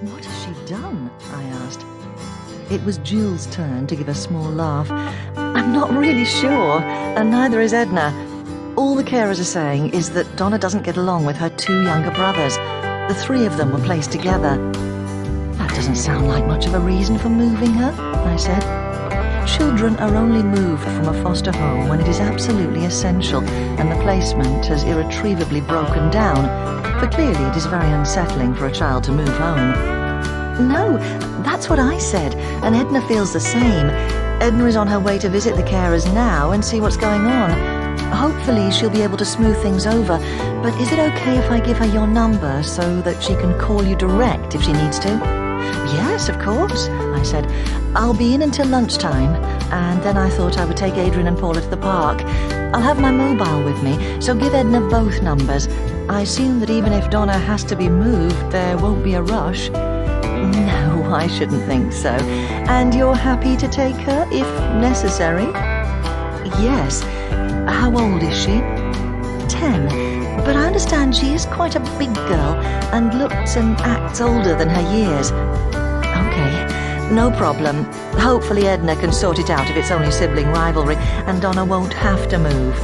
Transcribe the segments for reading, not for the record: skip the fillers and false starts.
"What has she done?" I asked. It was Jill's turn to give a small laugh. "I'm not really sure, and neither is Edna. All the carers are saying is that Donna doesn't get along with her two younger brothers. The three of them were placed together." "That doesn't sound like much of a reason for moving her," I said. "Children are only moved from a foster home when it is absolutely essential and the placement has irretrievably broken down, for clearly it is very unsettling for a child to move home." "No, that's what I said, and Edna feels the same. Edna is on her way to visit the carers now and see what's going on. Hopefully she'll be able to smooth things over, but is it okay if I give her your number so that she can call you direct if she needs to?" "Yes, of course," I said. "I'll be in until lunchtime, and then I thought I would take Adrian and Paula to the park. I'll have my mobile with me, so give Edna both numbers. I assume that even if Donna has to be moved, there won't be a rush." "No, I shouldn't think so. And you're happy to take her, if necessary?" "Yes. How old is she?" 10, but I understand she is quite a big girl and looks and acts older than her years." "Okay, no problem. Hopefully Edna can sort it out if it's only sibling rivalry, and Donna won't have to move."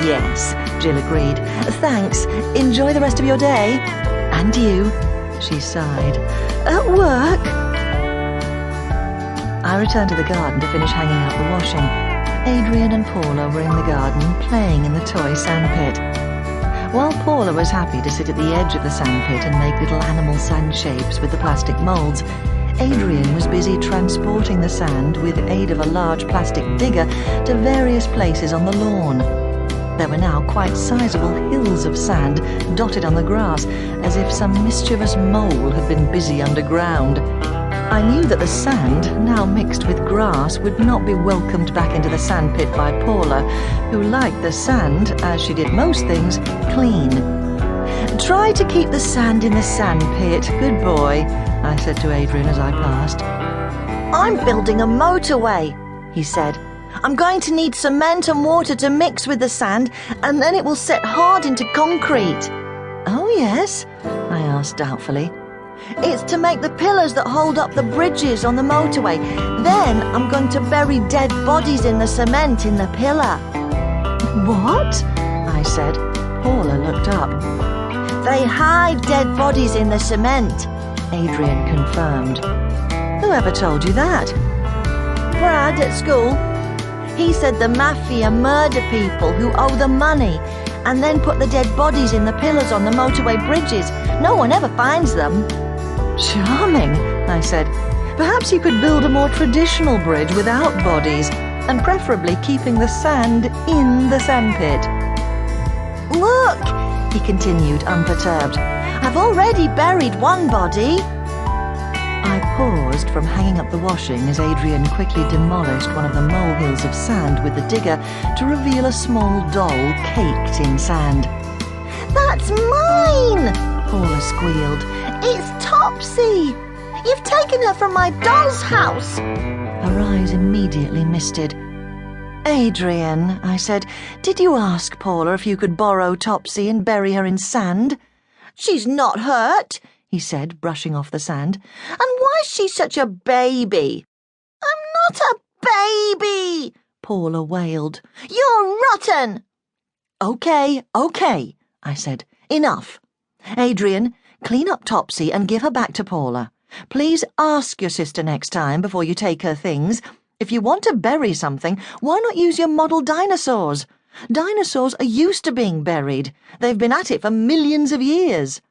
"Yes," Jill agreed. "Thanks. Enjoy the rest of your day." "And you," she sighed. "At work?" I returned to the garden to finish hanging out the washing. Adrian and Paula were in the garden, playing in the toy sandpit. While Paula was happy to sit at the edge of the sandpit and make little animal sand shapes with the plastic moulds, Adrian was busy transporting the sand with aid of a large plastic digger to various places on the lawn. There were now quite sizable hills of sand dotted on the grass, as if some mischievous mole had been busy underground. I knew that the sand, now mixed with grass, would not be welcomed back into the sandpit by Paula, who liked the sand, as she did most things, clean. "Try to keep the sand in the sandpit, good boy," I said to Adrian as I passed. "I'm building a motorway," he said. "I'm going to need cement and water to mix with the sand, and then it will set hard into concrete." "Oh, yes?" I asked doubtfully. "It's to make the pillars that hold up the bridges on the motorway. Then I'm going to bury dead bodies in the cement in the pillar." "What?" I said. Paula looked up. "They hide dead bodies in the cement," Adrian confirmed. "Whoever told you that?" "Brad at school. He said the mafia murder people who owe them money and then put the dead bodies in the pillars on the motorway bridges. No one ever finds them." "Charming," I said. "Perhaps you could build a more traditional bridge without bodies, and preferably keeping the sand in the sandpit." "Look," he continued, unperturbed. "I've already buried one body." I paused from hanging up the washing as Adrian quickly demolished one of the molehills of sand with the digger to reveal a small doll caked in sand. "That's mine!" Paula squealed. "It's Topsy! You've taken her from my doll's house!" Her eyes immediately misted. "Adrian," I said, "did you ask Paula if you could borrow Topsy and bury her in sand?" "She's not hurt," he said, brushing off the sand. "And why is she such a baby?" "I'm not a baby," Paula wailed. "You're rotten!" Okay, I said. "Enough. Adrian, clean up Topsy and give her back to Paula. Please ask your sister next time before you take her things. If you want to bury something, why not use your model dinosaurs? Dinosaurs are used to being buried. They've been at it for millions of years."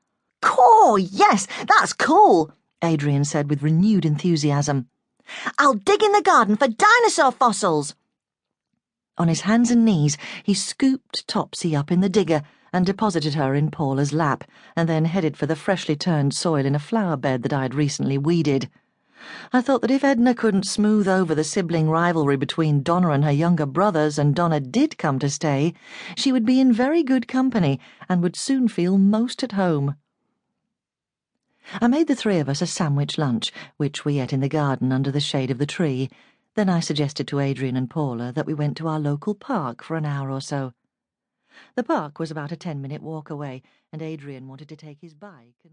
"Cool, yes, that's cool," Adrian said with renewed enthusiasm. "I'll dig in the garden for dinosaur fossils." On his hands and knees, he scooped Topsy up in the digger and deposited her in Paula's lap, and then headed for the freshly turned soil in a flower bed that I had recently weeded. I thought that if Edna couldn't smooth over the sibling rivalry between Donna and her younger brothers, and Donna did come to stay, she would be in very good company and would soon feel most at home. I made the three of us a sandwich lunch, which we ate in the garden under the shade of the tree. Then I suggested to Adrian and Paula that we went to our local park for an hour or so. The park was about a 10-minute walk away, and Adrian wanted to take his bike and